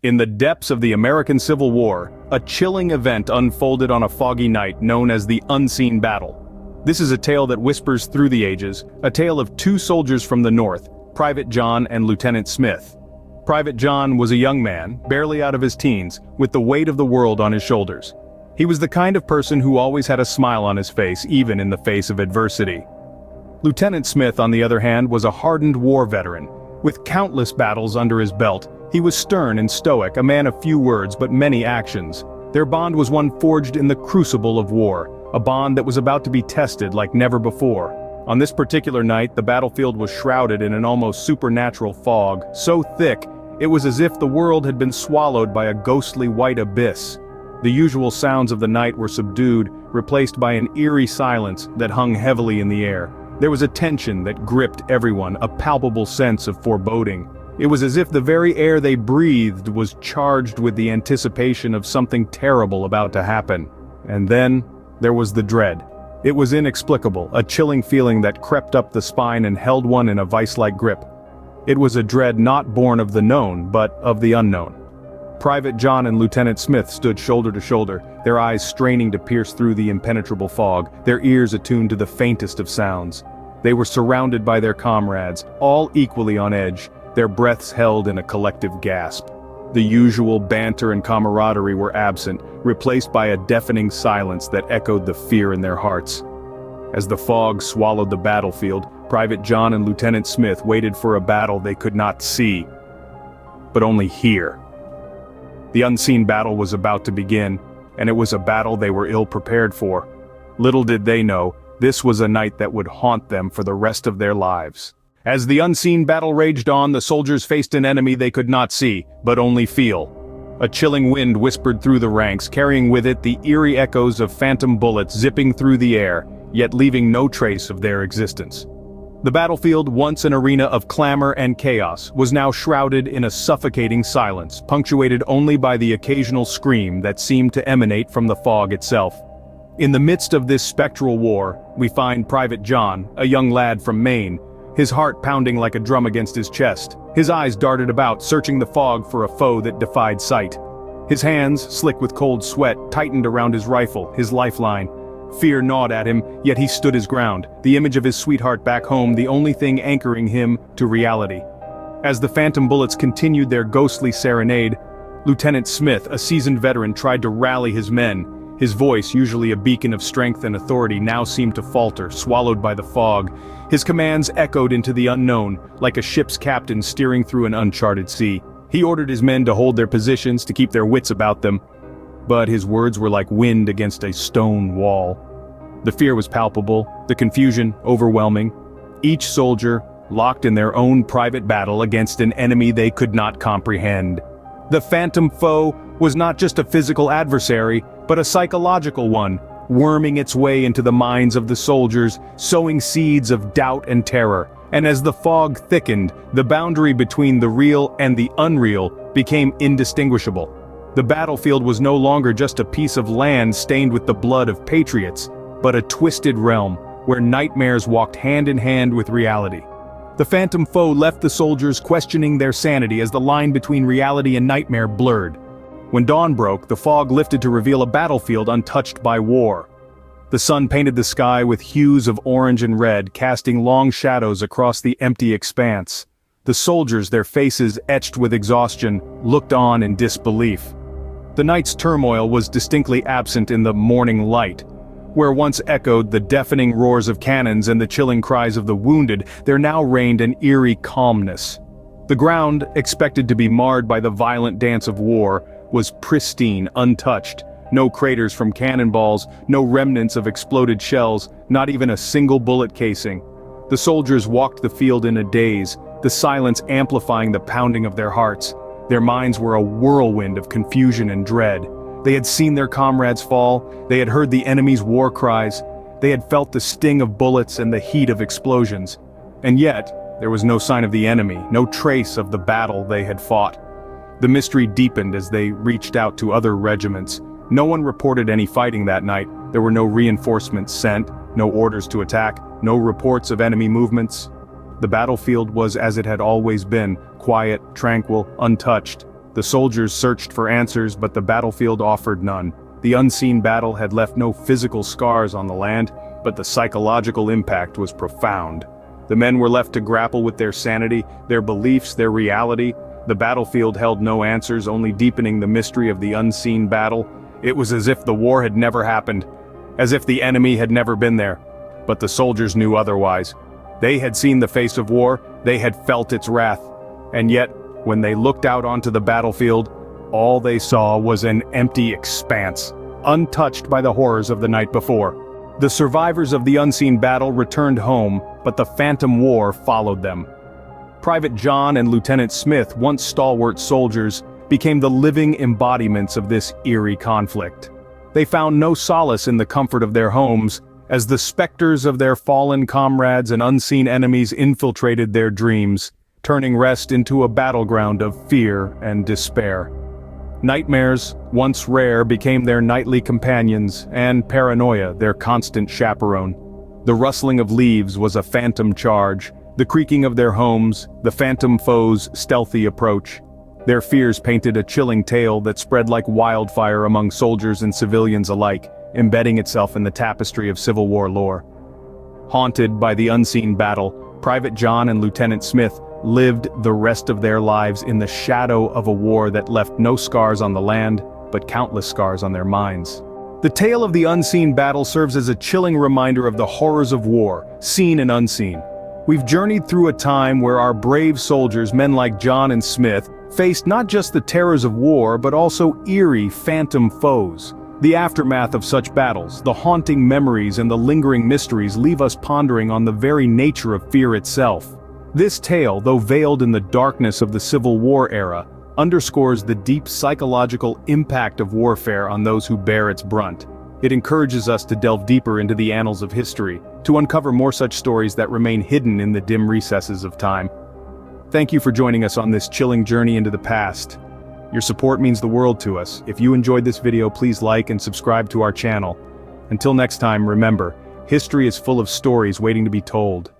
In the depths of the American Civil War, a chilling event unfolded on a foggy night known as the Unseen Battle. This is a tale that whispers through the ages, a tale of two soldiers from the North, Private John and Lieutenant Smith. Private John was a young man, barely out of his teens, with the weight of the world on his shoulders. He was the kind of person who always had a smile on his face, even in the face of adversity. Lieutenant Smith, on the other hand, was a hardened war veteran. With countless battles under his belt, he was stern and stoic, a man of few words but many actions. Their bond was one forged in the crucible of war, a bond that was about to be tested like never before. On this particular night, the battlefield was shrouded in an almost supernatural fog, so thick, it was as if the world had been swallowed by a ghostly white abyss. The usual sounds of the night were subdued, replaced by an eerie silence that hung heavily in the air. There was a tension that gripped everyone, a palpable sense of foreboding. It was as if the very air they breathed was charged with the anticipation of something terrible about to happen. And then, there was the dread. It was inexplicable, a chilling feeling that crept up the spine and held one in a vice-like grip. It was a dread not born of the known, but of the unknown. Private John and Lieutenant Smith stood shoulder to shoulder, their eyes straining to pierce through the impenetrable fog, their ears attuned to the faintest of sounds. They were surrounded by their comrades, all equally on edge, their breaths held in a collective gasp. The usual banter and camaraderie were absent, replaced by a deafening silence that echoed the fear in their hearts. As the fog swallowed the battlefield, Private John and Lieutenant Smith waited for a battle they could not see, but only hear. The unseen battle was about to begin, and it was a battle they were ill-prepared for. Little did they know, this was a night that would haunt them for the rest of their lives. As the unseen battle raged on, the soldiers faced an enemy they could not see, but only feel. A chilling wind whispered through the ranks, carrying with it the eerie echoes of phantom bullets zipping through the air, yet leaving no trace of their existence. The battlefield, once an arena of clamor and chaos, was now shrouded in a suffocating silence, punctuated only by the occasional scream that seemed to emanate from the fog itself. In the midst of this spectral war, we find Private John, a young lad from Maine, his heart pounding like a drum against his chest. His eyes darted about, searching the fog for a foe that defied sight. His hands, slick with cold sweat, tightened around his rifle, his lifeline. Fear gnawed at him, yet he stood his ground, the image of his sweetheart back home the only thing anchoring him to reality. As the phantom bullets continued their ghostly serenade, Lieutenant Smith, a seasoned veteran, tried to rally his men. His voice, usually a beacon of strength and authority, now seemed to falter, swallowed by the fog. His commands echoed into the unknown, like a ship's captain steering through an uncharted sea. He ordered his men to hold their positions, to keep their wits about them. But his words were like wind against a stone wall. The fear was palpable, the confusion overwhelming. Each soldier, locked in their own private battle against an enemy they could not comprehend. The phantom foe was not just a physical adversary, but a psychological one, worming its way into the minds of the soldiers, sowing seeds of doubt and terror. And as the fog thickened, the boundary between the real and the unreal became indistinguishable. The battlefield was no longer just a piece of land stained with the blood of patriots, but a twisted realm, where nightmares walked hand in hand with reality. The phantom foe left the soldiers questioning their sanity as the line between reality and nightmare blurred. When dawn broke, the fog lifted to reveal a battlefield untouched by war. The sun painted the sky with hues of orange and red, casting long shadows across the empty expanse. The soldiers, their faces etched with exhaustion, looked on in disbelief. The night's turmoil was distinctly absent in the morning light. Where once echoed the deafening roars of cannons and the chilling cries of the wounded, there now reigned an eerie calmness. The ground, expected to be marred by the violent dance of war, was pristine, untouched. No craters from cannonballs, no remnants of exploded shells, not even a single bullet casing. The soldiers walked the field in a daze, the silence amplifying the pounding of their hearts. Their minds were a whirlwind of confusion and dread. They had seen their comrades fall, they had heard the enemy's war cries, they had felt the sting of bullets and the heat of explosions. And yet, there was no sign of the enemy, no trace of the battle they had fought. The mystery deepened as they reached out to other regiments. No one reported any fighting that night. There were no reinforcements sent, no orders to attack, no reports of enemy movements. The battlefield was as it had always been, quiet, tranquil, untouched. The soldiers searched for answers, but the battlefield offered none. The unseen battle had left no physical scars on the land, but the psychological impact was profound. The men were left to grapple with their sanity, their beliefs, their reality. The battlefield held no answers, only deepening the mystery of the unseen battle. It was as if the war had never happened, as if the enemy had never been there. But the soldiers knew otherwise. They had seen the face of war, they had felt its wrath. And yet, when they looked out onto the battlefield, all they saw was an empty expanse, untouched by the horrors of the night before. The survivors of the unseen battle returned home, but the phantom war followed them. Private John and Lieutenant Smith, once stalwart soldiers, became the living embodiments of this eerie conflict. They found no solace in the comfort of their homes, as the specters of their fallen comrades and unseen enemies infiltrated their dreams, turning rest into a battleground of fear and despair. Nightmares, once rare, became their nightly companions, and paranoia their constant chaperone. The rustling of leaves was a phantom charge, the creaking of their homes, the phantom foe's stealthy approach. Their fears painted a chilling tale that spread like wildfire among soldiers and civilians alike, embedding itself in the tapestry of Civil War lore. Haunted by the unseen battle, Private John and Lieutenant Smith lived the rest of their lives in the shadow of a war that left no scars on the land, but countless scars on their minds. The tale of the unseen battle serves as a chilling reminder of the horrors of war, seen and unseen. We've journeyed through a time where our brave soldiers, men like John and Smith, faced not just the terrors of war but also eerie, phantom foes. The aftermath of such battles, the haunting memories and the lingering mysteries leave us pondering on the very nature of fear itself. This tale, though veiled in the darkness of the Civil War era, underscores the deep psychological impact of warfare on those who bear its brunt. It encourages us to delve deeper into the annals of history, to uncover more such stories that remain hidden in the dim recesses of time. Thank you for joining us on this chilling journey into the past. Your support means the world to us. If you enjoyed this video, please like and subscribe to our channel. Until next time, remember, history is full of stories waiting to be told.